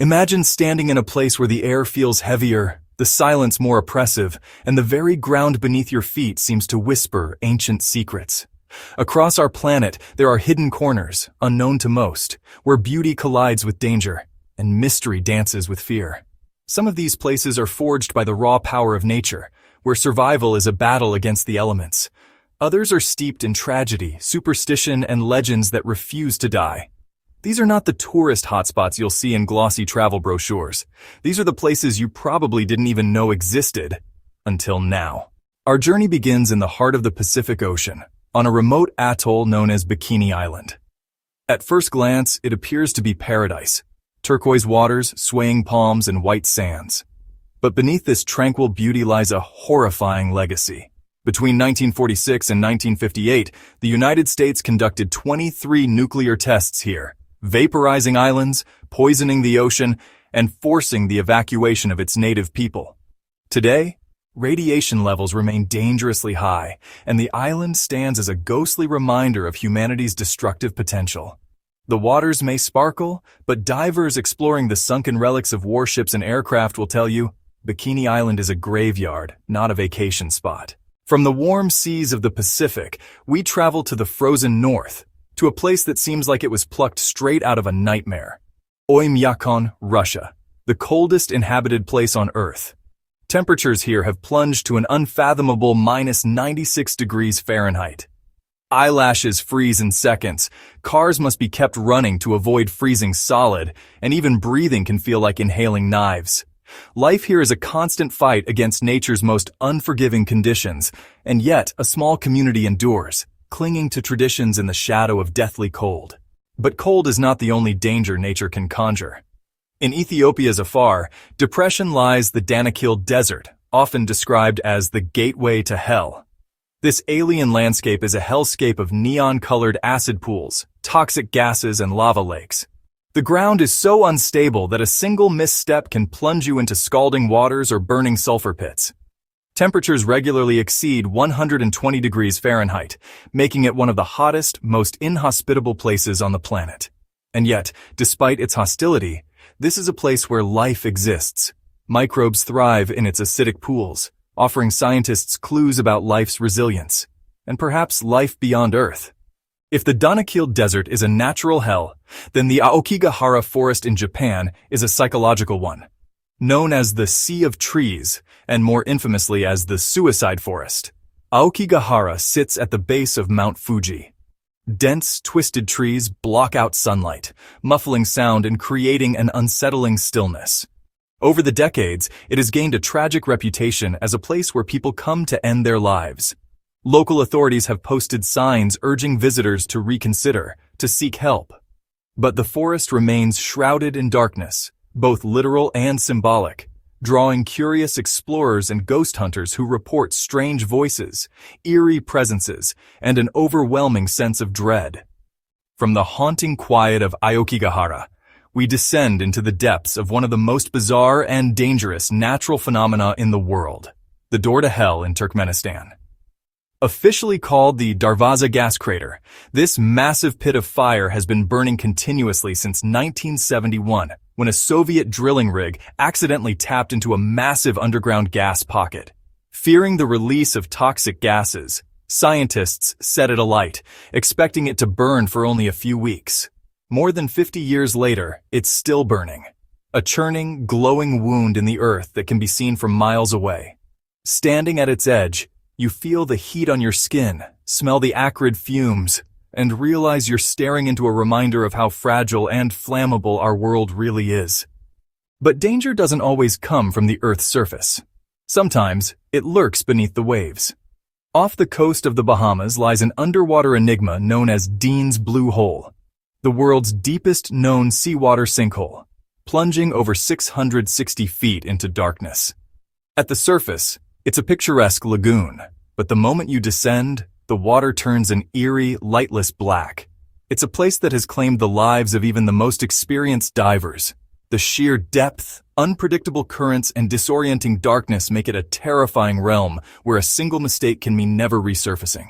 Imagine standing in a place where the air feels heavier, the silence more oppressive, and the very ground beneath your feet seems to whisper ancient secrets. Across our planet, there are hidden corners, unknown to most, where beauty collides with danger, and mystery dances with fear. Some of these places are forged by the raw power of nature, where survival is a battle against the elements. Others are steeped in tragedy, superstition, and legends that refuse to die. These are not the tourist hotspots you'll see in glossy travel brochures. These are the places you probably didn't even know existed until now. Our journey begins in the heart of the Pacific Ocean, on a remote atoll known as Bikini Island. At first glance, it appears to be paradise. Turquoise waters, swaying palms, and white sands. But beneath this tranquil beauty lies a horrifying legacy. Between 1946 and 1958, the United States conducted 23 nuclear tests here, vaporizing islands, poisoning the ocean, and forcing the evacuation of its native people. Today, radiation levels remain dangerously high, and the island stands as a ghostly reminder of humanity's destructive potential. The waters may sparkle, but divers exploring the sunken relics of warships and aircraft will tell you, Bikini Island is a graveyard, not a vacation spot. From the warm seas of the Pacific, we travel to the frozen north, to a place that seems like it was plucked straight out of a nightmare. Oymyakon, Russia, the coldest inhabited place on Earth. Temperatures here have plunged to an unfathomable -96 degrees Fahrenheit. Eyelashes freeze in seconds, cars must be kept running to avoid freezing solid, and even breathing can feel like inhaling knives. Life here is a constant fight against nature's most unforgiving conditions, and yet a small community endures, clinging to traditions in the shadow of deathly cold. But cold is not the only danger nature can conjure. In Ethiopia's Afar, depression lies the Danakil Desert, often described as the gateway to hell. This alien landscape is a hellscape of neon-colored acid pools, toxic gases, and lava lakes. The ground is so unstable that a single misstep can plunge you into scalding waters or burning sulfur pits. Temperatures regularly exceed 120 degrees Fahrenheit, making it one of the hottest, most inhospitable places on the planet. And yet, despite its hostility, this is a place where life exists. Microbes thrive in its acidic pools, offering scientists clues about life's resilience, and perhaps life beyond Earth. If the Danakil Desert is a natural hell, then the Aokigahara Forest in Japan is a psychological one. Known as the Sea of Trees, and more infamously as the Suicide Forest, Aokigahara sits at the base of Mount Fuji. Dense, twisted trees block out sunlight, muffling sound and creating an unsettling stillness. Over the decades, it has gained a tragic reputation as a place where people come to end their lives. Local authorities have posted signs urging visitors to reconsider, to seek help. But the forest remains shrouded in darkness, both literal and symbolic, drawing curious explorers and ghost hunters who report strange voices, eerie presences, and an overwhelming sense of dread. From the haunting quiet of Aokigahara, we descend into the depths of one of the most bizarre and dangerous natural phenomena in the world, the door to hell in Turkmenistan. Officially called the Darvaza gas crater, this massive pit of fire has been burning continuously since 1971, when a Soviet drilling rig accidentally tapped into a massive underground gas pocket. Fearing the release of toxic gases, scientists set it alight, expecting it to burn for only a few weeks. More than 50 years later, it's still burning. A churning, glowing wound in the earth that can be seen from miles away. Standing at its edge, you feel the heat on your skin, smell the acrid fumes, and realize you're staring into a reminder of how fragile and flammable our world really is. But danger doesn't always come from the Earth's surface. Sometimes, it lurks beneath the waves. Off the coast of the Bahamas lies an underwater enigma known as Dean's Blue Hole, the world's deepest known seawater sinkhole, plunging over 660 feet into darkness. At the surface, it's a picturesque lagoon, but the moment you descend, the water turns an eerie, lightless black. It's a place that has claimed the lives of even the most experienced divers. The sheer depth, unpredictable currents, and disorienting darkness make it a terrifying realm where a single mistake can mean never resurfacing.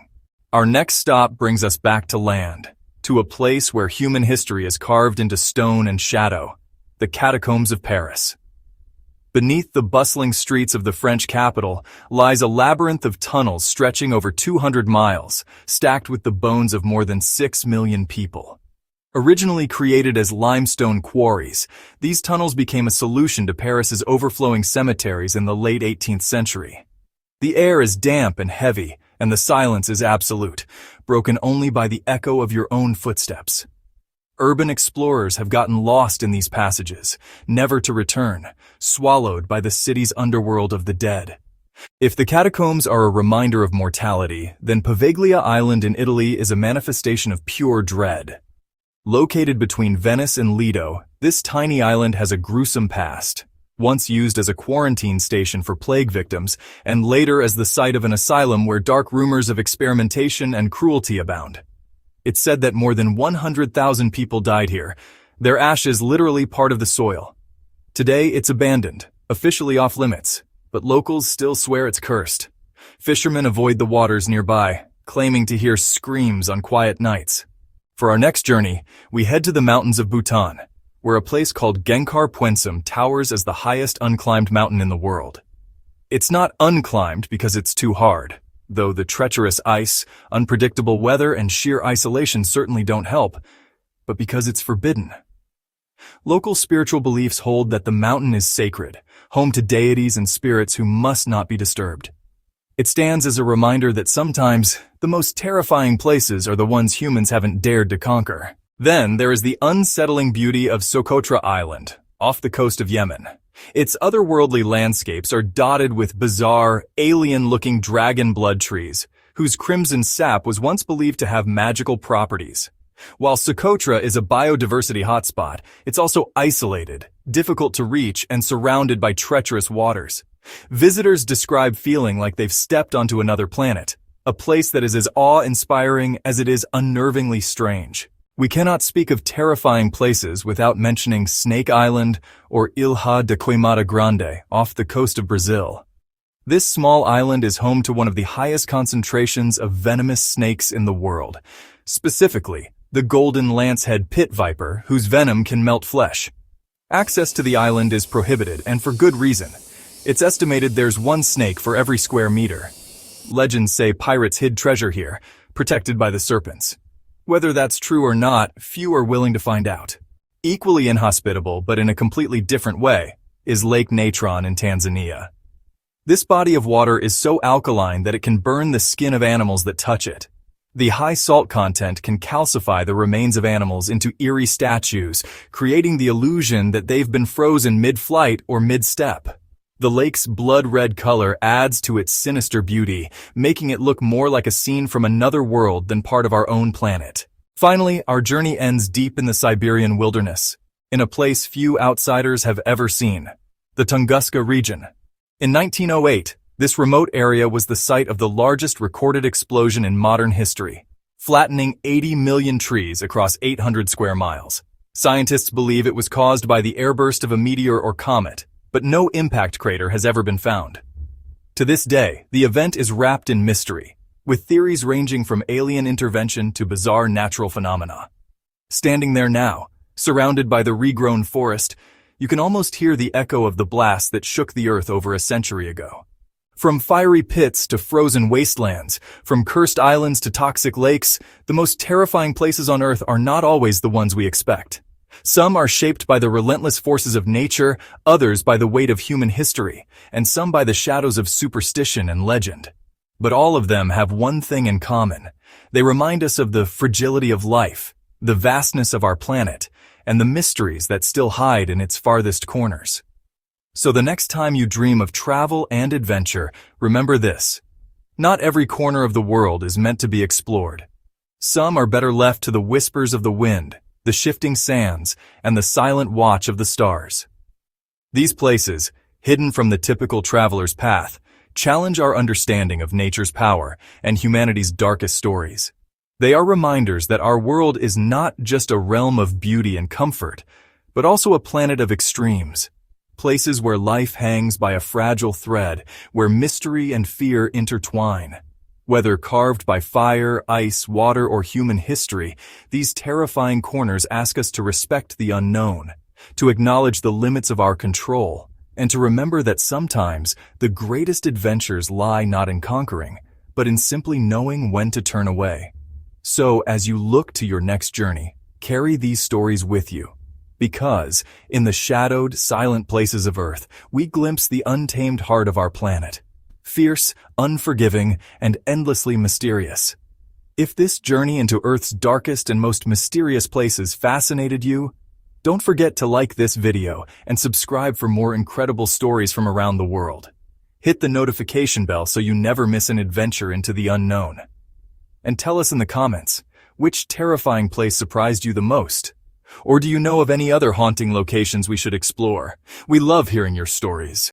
Our next stop brings us back to land, to a place where human history is carved into stone and shadow, the catacombs of Paris. Beneath the bustling streets of the French capital lies a labyrinth of tunnels stretching over 200 miles, stacked with the bones of more than 6 million people. Originally created as limestone quarries, these tunnels became a solution to Paris's overflowing cemeteries in the late 18th century. The air is damp and heavy, and the silence is absolute, broken only by the echo of your own footsteps. Urban explorers have gotten lost in these passages, never to return, swallowed by the city's underworld of the dead. If the catacombs are a reminder of mortality, then Poveglia Island in Italy is a manifestation of pure dread. Located between Venice and Lido, this tiny island has a gruesome past, once used as a quarantine station for plague victims, and later as the site of an asylum where dark rumors of experimentation and cruelty abound. It's said that more than 100,000 people died here, their ashes literally part of the soil. Today it's abandoned, officially off limits, but locals still swear it's cursed. Fishermen avoid the waters nearby, claiming to hear screams on quiet nights. For our next journey, we head to the mountains of Bhutan, where a place called Genkar Puensum towers as the highest unclimbed mountain in the world. It's not unclimbed because it's too hard, though the treacherous ice, unpredictable weather, and sheer isolation certainly don't help, but because it's forbidden. Local spiritual beliefs hold that the mountain is sacred, home to deities and spirits who must not be disturbed. It stands as a reminder that sometimes the most terrifying places are the ones humans haven't dared to conquer. Then there is the unsettling beauty of Socotra Island, off the coast of Yemen. Its otherworldly landscapes are dotted with bizarre, alien-looking dragon blood trees, whose crimson sap was once believed to have magical properties. While Socotra is a biodiversity hotspot, it's also isolated, difficult to reach, and surrounded by treacherous waters. Visitors describe feeling like they've stepped onto another planet, a place that is as awe-inspiring as it is unnervingly strange. We cannot speak of terrifying places without mentioning Snake Island or Ilha de Queimada Grande off the coast of Brazil. This small island is home to one of the highest concentrations of venomous snakes in the world, specifically the golden lancehead pit viper, whose venom can melt flesh. Access to the island is prohibited, and for good reason. It's estimated there's one snake for every square meter. Legends say pirates hid treasure here, protected by the serpents. Whether that's true or not, few are willing to find out. Equally inhospitable, but in a completely different way, is Lake Natron in Tanzania. This body of water is so alkaline that it can burn the skin of animals that touch it. The high salt content can calcify the remains of animals into eerie statues, creating the illusion that they've been frozen mid-flight or mid-step. The lake's blood-red color adds to its sinister beauty, making it look more like a scene from another world than part of our own planet. Finally, our journey ends deep in the Siberian wilderness, in a place few outsiders have ever seen, the Tunguska region. In 1908, this remote area was the site of the largest recorded explosion in modern history, flattening 80 million trees across 800 square miles. Scientists believe it was caused by the airburst of a meteor or comet, but no impact crater has ever been found. To this day, the event is wrapped in mystery, with theories ranging from alien intervention to bizarre natural phenomena. Standing there now, surrounded by the regrown forest, you can almost hear the echo of the blast that shook the earth over a century ago. From fiery pits to frozen wastelands, from cursed islands to toxic lakes, the most terrifying places on Earth are not always the ones we expect. Some are shaped by the relentless forces of nature, others by the weight of human history, and some by the shadows of superstition and legend. But all of them have one thing in common. They remind us of the fragility of life, the vastness of our planet, and the mysteries that still hide in its farthest corners. So the next time you dream of travel and adventure, remember this. Not every corner of the world is meant to be explored. Some are better left to the whispers of the wind, the shifting sands, and the silent watch of the stars. These places, hidden from the typical traveler's path, challenge our understanding of nature's power and humanity's darkest stories. They are reminders that our world is not just a realm of beauty and comfort, but also a planet of extremes, places where life hangs by a fragile thread, where mystery and fear intertwine. Whether carved by fire, ice, water, or human history, these terrifying corners ask us to respect the unknown, to acknowledge the limits of our control, and to remember that sometimes the greatest adventures lie not in conquering, but in simply knowing when to turn away. So, as you look to your next journey, carry these stories with you. Because, in the shadowed, silent places of Earth, we glimpse the untamed heart of our planet. Fierce, unforgiving, and endlessly mysterious. If this journey into Earth's darkest and most mysterious places fascinated you, don't forget to like this video and subscribe for more incredible stories from around the world. Hit the notification bell so you never miss an adventure into the unknown. And tell us in the comments, which terrifying place surprised you the most? Or do you know of any other haunting locations we should explore? We love hearing your stories.